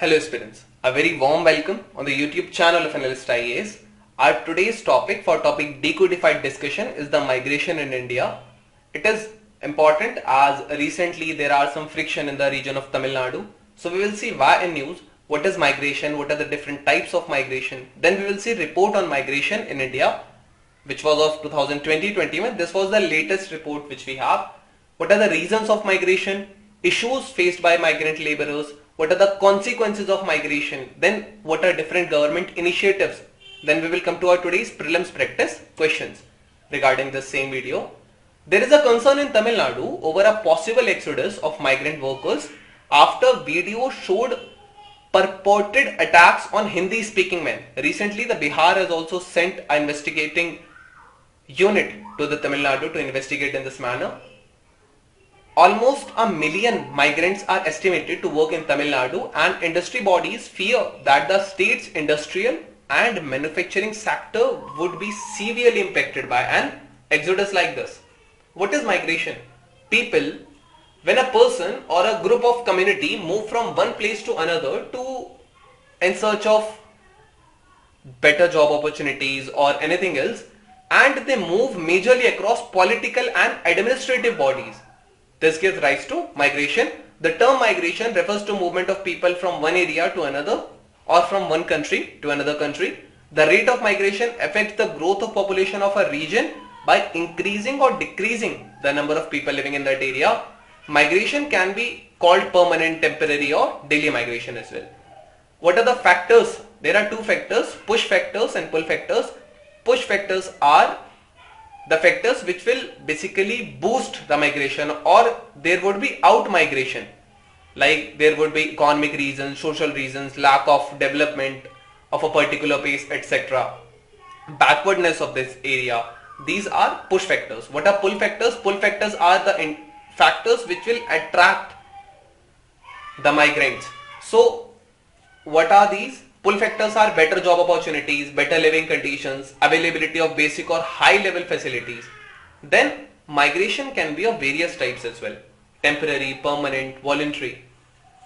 Hello aspirants, a very warm welcome on the YouTube channel of ANALYST IAS. Our today's topic for topic Decodified discussion is the migration in India. It is important as recently there are some friction in the region of Tamil Nadu. So we will see why in news, what is migration, what are the different types of migration. Then we will see report on migration in India, which was of 2020-21. This was the latest report which we have. What are the reasons of migration, issues faced by migrant laborers, what are the consequences of migration, then what are different government initiatives. Then we will come to our today's prelims practice questions regarding the same video. There is a concern in Tamil Nadu over a possible exodus of migrant workers after video showed purported attacks on Hindi speaking men. Recently the Bihar has also sent an investigating unit to the Tamil Nadu to investigate in this manner. Almost 1 million migrants are estimated to work in Tamil Nadu, and industry bodies fear that the state's industrial and manufacturing sector would be severely impacted by an exodus like this. What is migration? People, when a person or a group of community move from one place to another in search of better job opportunities or anything else, and they move majorly across political and administrative bodies. This gives rise to migration. The term migration refers to movement of people from one area to another or from one country to another country. The rate of migration affects the growth of population of a region by increasing or decreasing the number of people living in that area. Migration can be called permanent, temporary or daily migration as well. What are the factors? There are two factors, push factors and pull factors. Push factors are the factors which will basically boost the migration, or there would be out migration, like there would be economic reasons, social reasons, lack of development of a particular place, etc., backwardness of this area. These are push factors. What are pull factors? Pull factors are the factors which will attract the migrants. So what are these? Pull factors are better job opportunities, better living conditions, availability of basic or high level facilities. Then migration can be of various types as well. Temporary, permanent, voluntary.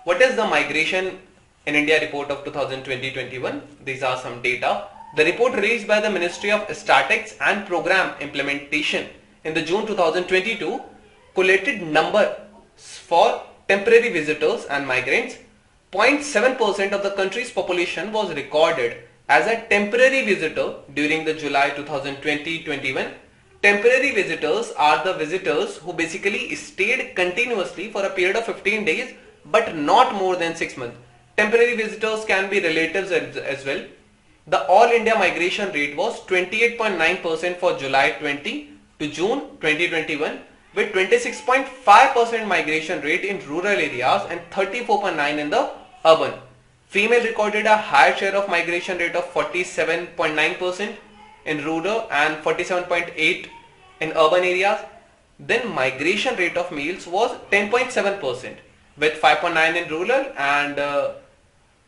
What is the migration in India report of 2020-21? These are some data. The report released by the Ministry of Statistics and Program Implementation in the June 2022 collated numbers for temporary visitors and migrants. 0.7% of the country's population was recorded as a temporary visitor during the July 2020-21. Temporary visitors are the visitors who basically stayed continuously for a period of 15 days but not more than 6 months. Temporary visitors can be relatives as well. The all India migration rate was 28.9% for July 20 to June 2021, with 26.5% migration rate in rural areas and 34.9% in the urban. Female recorded a higher share of migration rate of 47.9% in rural and 47.8% in urban areas. Then migration rate of males was 10.7% with 5.9% in rural and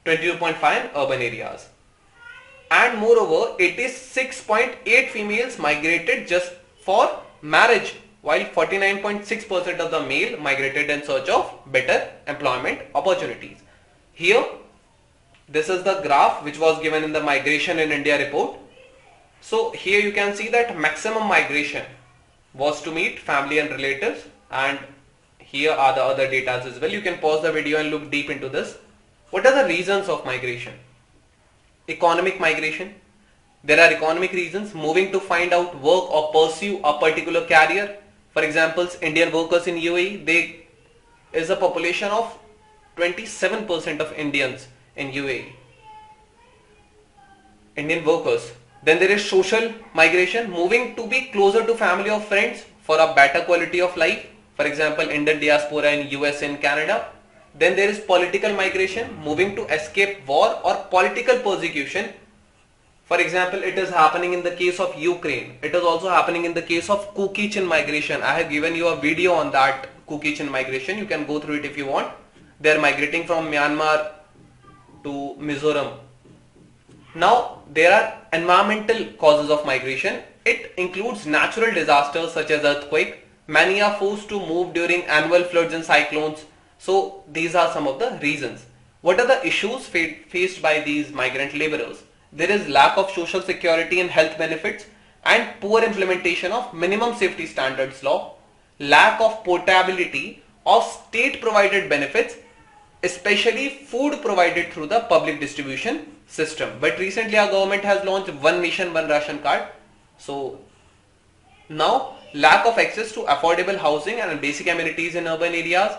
22.5% in urban areas. And moreover, 86.8% females migrated just for marriage, while 49.6% of the male migrated in search of better employment opportunities. Here, this is the graph which was given in the migration in India report. So here you can see that maximum migration was to meet family and relatives, and here are the other data as well. You can pause the video and look deep into this. What are the reasons of migration? Economic migration. There are economic reasons, moving to find out work or pursue a particular career. For example, Indian workers in UAE, there is a population of 27% of Indians in UAE. Indian workers. Then there is social migration, moving to be closer to family or friends for a better quality of life. For example, Indian diaspora in US and Canada. Then there is political migration, moving to escape war or political persecution. For example, it is happening in the case of Ukraine. It is also happening in the case of Kukichin migration. I have given you a video on that Kukichin migration. You can go through it if you want. They are migrating from Myanmar to Mizoram. Now, there are environmental causes of migration. It includes natural disasters such as earthquake. Many are forced to move during annual floods and cyclones. So these are some of the reasons. What are the issues faced by these migrant laborers? There is lack of social security and health benefits and poor implementation of minimum safety standards law, lack of portability of state provided benefits, especially food provided through the public distribution system. But recently our government has launched one nation one ration card. So now lack of access to affordable housing and basic amenities in urban areas.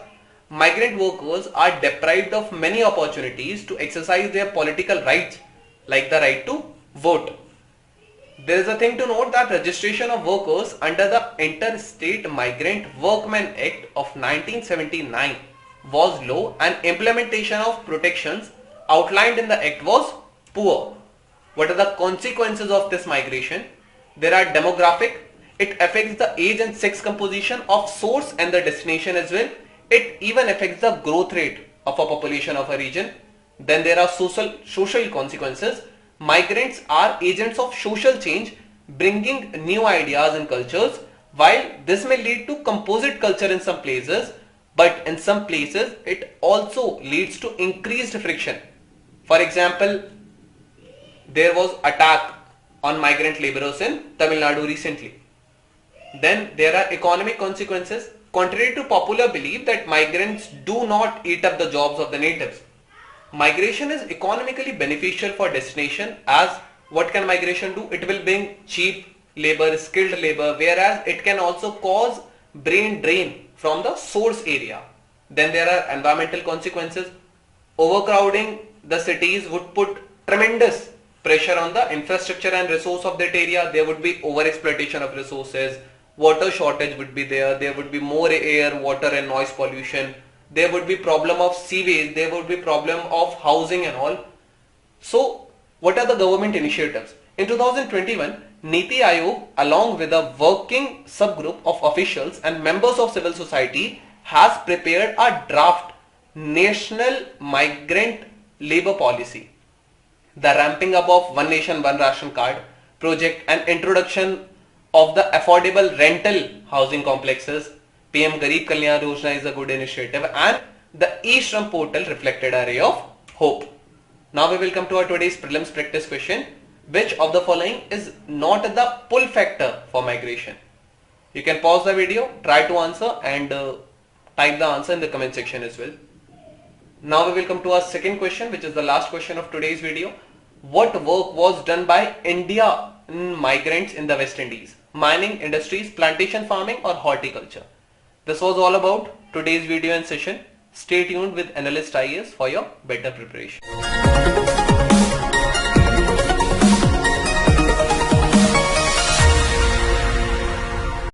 Migrant workers are deprived of many opportunities to exercise their political rights, like the right to vote. There is a thing to note that registration of workers under the Interstate Migrant Workmen Act of 1979 was low and implementation of protections outlined in the act was poor. What are the consequences of this migration? There are demographic. It affects the age and sex composition of source and the destination as well. It even affects the growth rate of a population of a region. Then there are social consequences. Migrants are agents of social change, bringing new ideas and cultures. While this may lead to composite culture in some places, but in some places it also leads to increased friction. For example, there was attack on migrant laborers in Tamil Nadu recently. Then there are economic consequences. Contrary to popular belief that migrants do not eat up the jobs of the natives, migration is economically beneficial for destination, as what can migration do? It will bring cheap labor, skilled labor, whereas it can also cause brain drain from the source area. Then there are environmental consequences. Overcrowding the cities would put tremendous pressure on the infrastructure and resource of that area. There would be overexploitation of resources. Water shortage would be there. There would be more air, water and noise pollution. There would be problem of sewage. There would be problem of housing and all. So what are the government initiatives? In 2021, Niti Aayog along with a working subgroup of officials and members of civil society has prepared a draft National Migrant Labour Policy. The ramping up of One Nation One Ration Card project and introduction of the affordable rental housing complexes, PM Garib Kalyan Yojana is a good initiative, and the e-Shram portal reflected a ray of hope. Now we will come to our today's prelims practice question. Which of the following is not the pull factor for migration? You can pause the video, try to answer and type the answer in the comment section as well. Now we will come to our second question, which is the last question of today's video. What work was done by Indian migrants in the West Indies? Mining, industries, plantation farming or horticulture? This was all about today's video and session. Stay tuned with Analyst IAS for your better preparation.